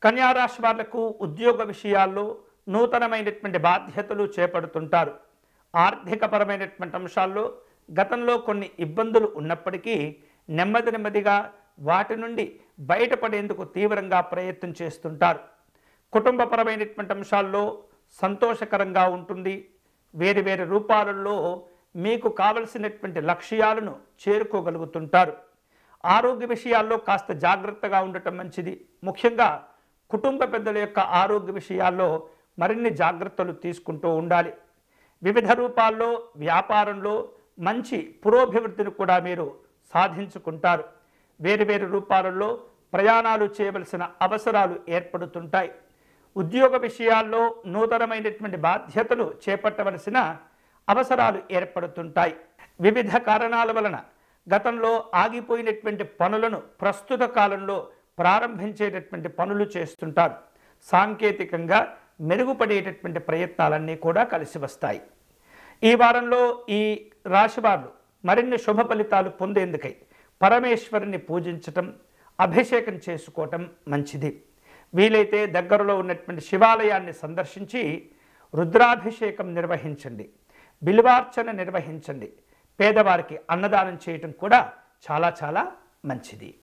కన్యా రాశి వాళ్లకు ఉద్యోగ విషయాల్లో నూతనమైనటువంటి బాధ్యతలు చేపడుతుంటారు. ఆర్థికపరమైనటువంటి అంశాల్లో గతంలో కొన్ని ఇబ్బందులు ఉన్నప్పటికీ నెమ్మదిగా వాటి నుండి బయటపడేందుకు తీవ్రంగా ప్రయత్నం చేస్తుంటారు. కుటుంబపరమైనటువంటి అంశాల్లో సంతోషకరంగా ఉంటుంది. వేరు రూపాలలో మీకు కావలసినటువంటి లక్ష్యాలను చేరుకోగలుగుతుంటారు. ఆరోగ్య విషయాల్లో కాస్త జాగ్రత్తగా ఉండటం మంచిది. ముఖ్యంగా కుటుంబ పెద్దల యొక్క ఆరోగ్య విషయాల్లో మరిన్ని జాగ్రత్తలు తీసుకుంటూ ఉండాలి. వివిధ రూపాల్లో వ్యాపారంలో మంచి పురోభివృద్ధిని కూడా మీరు సాధించుకుంటారు. వేరు రూపాలలో ప్రయాణాలు చేయవలసిన అవసరాలు ఏర్పడుతుంటాయి. ఉద్యోగ విషయాల్లో నూతనమైనటువంటి బాధ్యతలు చేపట్టవలసిన అవసరాలు ఏర్పడుతుంటాయి. వివిధ కారణాల వలన గతంలో ఆగిపోయినటువంటి పనులను ప్రస్తుత కాలంలో ప్రారంభించేటటువంటి పనులు చేస్తుంటారు. సాంకేతికంగా మెరుగుపడేటటువంటి ప్రయత్నాలన్నీ కూడా కలిసి వస్తాయి. ఈ వారంలో ఈ రాశివారు మరిన్ని శుభ ఫలితాలు పొందేందుకై పరమేశ్వరుని పూజించటం, అభిషేకం చేసుకోవటం మంచిది. వీలైతే దగ్గరలో ఉన్నటువంటి శివాలయాన్ని సందర్శించి రుద్రాభిషేకం నిర్వహించండి, బిల్వార్చన నిర్వహించండి. పేదవారికి అన్నదానం చేయటం కూడా చాలా మంచిది.